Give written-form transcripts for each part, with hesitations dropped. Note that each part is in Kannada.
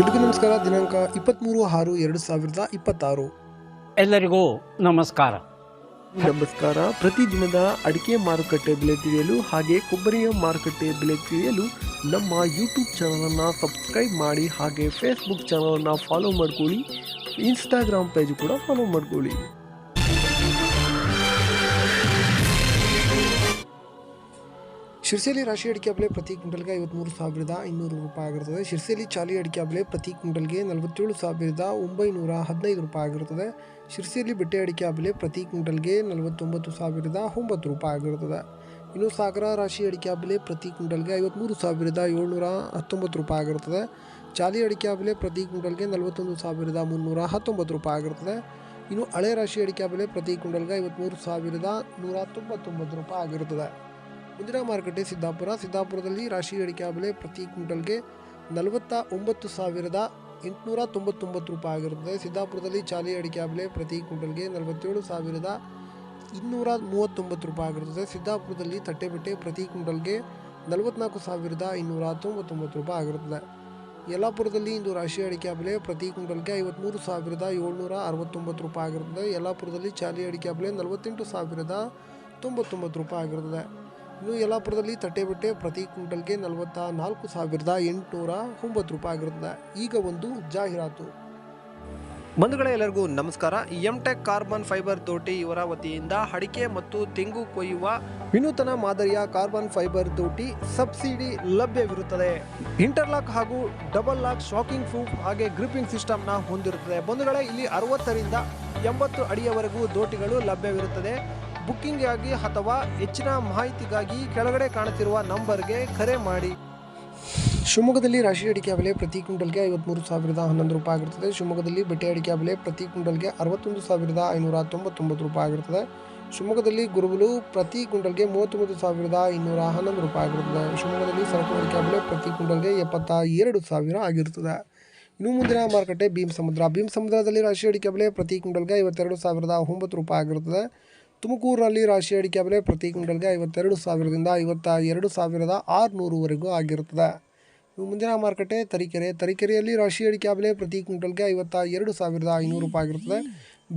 ಎಲ್ರಿಗೂ ನಮಸ್ಕಾರ. ದಿನಾಂಕ 23/6/2026. ಎಲ್ಲರಿಗೂ ನಮಸ್ಕಾರ. ಪ್ರತಿದಿನದ ಅಡಿಕೆ ಮಾರುಕಟ್ಟೆ ಬೆಲೆ ತಿಳಿಯಲು ಹಾಗೆ ಕೊಬ್ಬರಿಯ ಮಾರುಕಟ್ಟೆ ಬೆಲೆ ತಿಳಿಯಲು ನಮ್ಮ ಯೂಟ್ಯೂಬ್ ಚಾನಲನ್ನು ಸಬ್ಸ್ಕ್ರೈಬ್ ಮಾಡಿ, ಹಾಗೆ ಫೇಸ್ಬುಕ್ ಚಾನಲನ್ನು ಫಾಲೋ ಮಾಡ್ಕೊಳ್ಳಿ, ಇನ್ಸ್ಟಾಗ್ರಾಮ್ ಪೇಜ್ ಕೂಡ ಫಾಲೋ ಮಾಡ್ಕೊಳ್ಳಿ. ಶಿರ್ಸಿಯಲ್ಲಿ ರಾಶಿ ಅಡಿಕೆ ಬೆಲೆ ಪ್ರತಿ ಕ್ವಿಂಟಲ್ಗೆ 53,200 ರೂಪಾಯಿ ಆಗಿರುತ್ತದೆ. ಶಿರ್ಸಿಯಲ್ಲಿ ಚಾಲಿ ಅಡಿಕೆ ಬೆಲೆ ಪ್ರತಿ ಕ್ವಿಂಟಲ್ಗೆ 47,915 ರೂಪಾಯಿ ಆಗಿರುತ್ತದೆ. ಶಿರ್ಸಿಯಲ್ಲಿ ಬೆಟ್ಟೆ ಅಡಿಕೆ ಬೆಲೆ ಪ್ರತಿ ಕ್ವಿಂಟಲ್ಗೆ 49,009 ರೂಪಾಯಿ ಆಗಿರುತ್ತದೆ. ಇನ್ನು ಸಾಗರ ರಾಶಿ ಅಡಿಕೆ ಬೆಲೆ ಪ್ರತಿ ಕ್ವಿಂಟಲ್ಗೆ 53,719 ರೂಪಾಯಿ ಆಗಿರುತ್ತದೆ. ಚಾಲಿ ಅಡಿಕೆ ಬೆಲೆ ಪ್ರತಿ ಕ್ವಿಂಟಲ್ಗೆ 41,319 ರೂಪಾಯಿ ಆಗಿರುತ್ತದೆ. ಇನ್ನು ಹಳೆ ರಾಶಿ ಅಡಿಕೆ ಬೆಲೆ ಪ್ರತಿ ಕ್ವಿಂಟಲ್ಗೆ 53,199 ರೂಪಾಯಿ ಆಗಿರುತ್ತದೆ. ಮುಂದಿನ ಮಾರುಕಟ್ಟೆ ಸಿದ್ದಾಪುರದಲ್ಲಿ ರಾಶಿ ಅಡಿಕೆ ಬೆಲೆ ಪ್ರತಿ ಕ್ವಿಂಟಲ್ಗೆ 49,899 ರೂಪಾಯಿ ಆಗಿರುತ್ತದೆ. ಸಿದ್ದಾಪುರದಲ್ಲಿ ಚಾಲಿ ಅಡಿಕೆ ಬೆಲೆ ಪ್ರತಿ ಕ್ವಿಂಟಲ್ಗೆ 47,239 ರೂಪಾಯಿ ಆಗಿರುತ್ತದೆ. ಸಿದ್ದಾಪುರದಲ್ಲಿ ತಟ್ಟೆಬೆಟ್ಟೆ ಪ್ರತಿ ಕ್ವಿಂಟಲ್ಗೆ 44,299 ರೂಪಾಯಿ ಆಗಿರುತ್ತದೆ. ಯಲ್ಲಾಪುರದಲ್ಲಿ ಇಂದು ರಾಶಿ ಅಡಿಕೆ ಬೆಲೆ ಪ್ರತಿ ಕ್ವಿಂಟಲ್ಗೆ 53,769 ರೂಪಾಯಿ ಆಗಿರುತ್ತದೆ. ಯಲ್ಲಾಪುರದಲ್ಲಿ ಚಾಲಿ ಅಡಿಕೆ ಬೆಲೆ 48,099 ರೂಪಾಯಿ ಆಗಿರುತ್ತದೆ. ಇನ್ನು ಯಲ್ಲಾಪುರದಲ್ಲಿ ತಟ್ಟೆಬೆಟ್ಟೆ ಪ್ರತಿ ಕ್ವಿಂಟಲ್ಗೆ 44,809 ರೂಪಾಯಿ ಆಗಿರುತ್ತದೆ. ಈಗ ಒಂದು ಜಾಹೀರಾತು. ಬಂಧುಗಳೇ, ಎಲ್ಲರಿಗೂ ನಮಸ್ಕಾರ. ಎಂಟೆಕ್ ಕಾರ್ಬನ್ ಫೈಬರ್ ತೋಟಿ ಇವರ ವತಿಯಿಂದ ಅಡಿಕೆ ಮತ್ತು ತೆಂಗು ಕೊಯ್ಯುವ ವಿನೂತನ ಮಾದರಿಯ ಕಾರ್ಬನ್ ಫೈಬರ್ ತೋಟಿ ಸಬ್ಸಿಡಿ ಲಭ್ಯವಿರುತ್ತದೆ. ಇಂಟರ್ಲಾಕ್ ಹಾಗೂ ಡಬಲ್ ಲಾಕ್ ಶಾಕಿಂಗ್ ಪ್ರೂಫ್ ಹಾಗೆ ಗ್ರಿಪ್ಪಿಂಗ್ ಸಿಸ್ಟಮ್ನ ಹೊಂದಿರುತ್ತದೆ. ಬಂಧುಗಳೇ, ಇಲ್ಲಿ 60ರಿಂದ 80 ಅಡಿಯವರೆಗೂ ತೋಟಿಗಳು ಲಭ್ಯವಿರುತ್ತದೆ. ಬುಕ್ಕಿಂಗ್ ಆಗಿ ಅಥವಾ ಹೆಚ್ಚಿನ ಮಾಹಿತಿಗಾಗಿ ಕೆಳಗಡೆ ಕಾಣುತ್ತಿರುವ ನಂಬರ್ಗೆ ಕರೆ ಮಾಡಿ. ಶಿವಮೊಗ್ಗದಲ್ಲಿ ರಾಶಿ ಅಡಿಕೆ ಬೆಲೆ ಪ್ರತಿ ಕ್ವಿಂಟಲ್ಗೆ 53,011 ರೂಪಾಯಿ ಆಗಿರುತ್ತದೆ. ಶಿವಮೊಗ್ಗದಲ್ಲಿ ಬೆಟ್ಟೆ ಅಡಿಕೆ ಬೆಲೆ ಪ್ರತಿ ಕ್ವಿಂಟಲ್ಗೆ 61,599 ರೂಪಾಯಿ ಆಗಿರುತ್ತದೆ. ಶಿವಮೊಗ್ಗದಲ್ಲಿ ಗುರುಗುಲು ಪ್ರತಿ ಕ್ವಿಂಟಲ್ಗೆ 39,211 ರೂಪಾಯಿ ಆಗಿರುತ್ತದೆ. ಶಿವಮೊಗ್ಗದಲ್ಲಿ ಸರಕು ಅಡಿಕೆ ಬೆಲೆ ಪ್ರತಿ ಕ್ವಿಂಟಲ್ಗೆ 72,000 ಆಗಿರುತ್ತದೆ. ಇನ್ನು ಮುಂದಿನ ಮಾರುಕಟ್ಟೆ ಭೀಮಸಮುದ್ರದಲ್ಲಿ ರಾಶಿ ಅಡಿಕೆ ಬೆಲೆ ಪ್ರತಿ ಕ್ವಿಂಟಲ್ಗೆ 52,009 ರೂಪಾಯಿ ಆಗಿರುತ್ತದೆ. ತುಮಕೂರಿನಲ್ಲಿ ರಾಶಿ ಅಡಿಕೆ ಬೆಲೆ ಪ್ರತಿ ಕ್ವಿಂಟಲ್ಗೆ 52,000ರಿಂದ 52,600ವರೆಗೂ ಆಗಿರುತ್ತದೆ. ಮುಂದಿನ ಮಾರುಕಟ್ಟೆ ತರೀಕೆರೆಯಲ್ಲಿ ರಾಶಿ ಅಡಿಕೆ ಬೆಲೆ ಪ್ರತಿ ಕ್ವಿಂಟಲ್ಗೆ 52,500 ರೂಪಾಯಿ ಆಗಿರುತ್ತದೆ.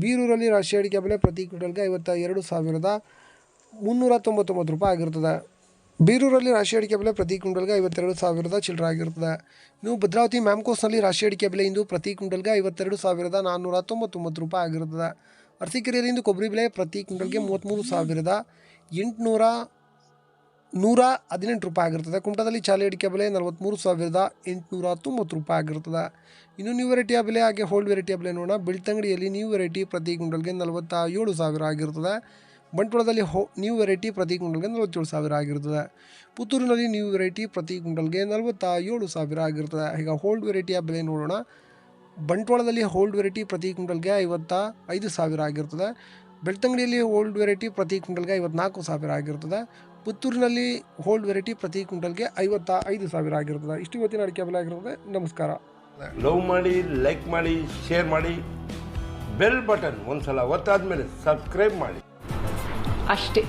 ಬೀರೂರಲ್ಲಿ ರಾಶಿ ಅಡಿಕೆ ಬೆಲೆ ಪ್ರತಿ ಕ್ವಿಂಟಲ್ಗೆ 52,399 ರೂಪಾಯಿ ಆಗಿರುತ್ತದೆ. ಬೀರೂರಲ್ಲಿ ರಾಶಿ ಅಡಿಕೆ ಬೆಲೆ ಪ್ರತಿ ಕ್ವಿಂಟಲ್ಗೆ 52,000 ಚಿಲ್ಲರೆ ಆಗಿರುತ್ತದೆ. ಇನ್ನು ಭದ್ರಾವತಿ ಮ್ಯಾಮ್ಕೋಸ್ನಲ್ಲಿ ರಾಶಿ ಅಡಿಕೆ ಬೆಲೆ ಇಂದು ಪ್ರತಿ ಕ್ವಿಂಟಲ್ಗೆ 52,499 ರೂಪಾಯಿ ಆಗಿರುತ್ತದೆ. ಅರಸೀಕೆರೆಯಲ್ಲಿ ಇಂದು ಕೊಬ್ಬರಿ ಬೆಲೆ ಪ್ರತಿ ಕ್ವಿಂಟಲ್ಗೆ 33,118 ರೂಪಾಯಿ ಆಗಿರುತ್ತದೆ. ಕುಮಟಾದಲ್ಲಿ ಚಾಲಿ ಅಡಿಕೆ ಬೆಲೆ 43,890 ರೂಪಾಯಿ ಆಗಿರುತ್ತದೆ. ಇನ್ನು ನ್ಯೂ ವೆರೈಟಿಯ ಬೆಲೆ ಹಾಗೆ ಹೋಲ್ಡ್ ವೆರೈಟಿಯ ಬೆಲೆ ನೋಡೋಣ. ಬೆಳ್ತಂಗಡಿಯಲ್ಲಿ ನ್ಯೂ ವೆರೈಟಿ ಪ್ರತಿ ಕ್ವಿಂಟಲ್ಗೆ 47,000 ಆಗಿರುತ್ತದೆ. ಬಂಟ್ವಾಳದಲ್ಲಿ ನ್ಯೂ ವೆರೈಟಿ ಪ್ರತಿ ಕ್ವಿಂಟಲ್ಗೆ 47,000 ಆಗಿರುತ್ತದೆ. ಪುತ್ತೂರಿನಲ್ಲಿ ನ್ಯೂ ವೆರೈಟಿ ಪ್ರತಿ ಕ್ವಿಂಟಲ್ಗೆ 47,000 ಆಗಿರುತ್ತದೆ. ಈಗ ಹೋಲ್ಡ್ ವೆರೈಟಿಯ ಬೆಲೆ ನೋಡೋಣ. ಬಂಟ್ವಾಳದಲ್ಲಿ ಹೋಲ್ಡ್ ವೆರೈಟಿ ಪ್ರತಿ ಕ್ವಿಂಟಲ್ಗೆ 55,000 ಆಗಿರುತ್ತದೆ. ಬೆಳ್ತಂಗಡಿಯಲ್ಲಿ ಹೋಲ್ಡ್ ವೆರೈಟಿ ಪ್ರತಿ ಕ್ವಿಂಟಲ್ಗೆ 54,000 ಆಗಿರುತ್ತದೆ. ಪುತ್ತೂರಿನಲ್ಲಿ ಹೋಲ್ಡ್ ವೆರೈಟಿ ಪ್ರತಿ ಕ್ವಿಂಟಲ್ಗೆ 55,000 ಆಗಿರುತ್ತದೆ. ಇಷ್ಟು ಇವತ್ತಿನ ಅಡಿಕೆ ಬೆಲೆ ಆಗಿರುತ್ತದೆ. ನಮಸ್ಕಾರ. ಲವ್ ಮಾಡಿ, ಲೈಕ್ ಮಾಡಿ, ಶೇರ್ ಮಾಡಿ, ಬೆಲ್ ಬಟನ್ ಒಂದ್ಸಲ ಒತ್ತಾದ್ಮೇಲೆ ಸಬ್ಸ್ಕ್ರೈಬ್ ಮಾಡಿ ಅಷ್ಟೇ.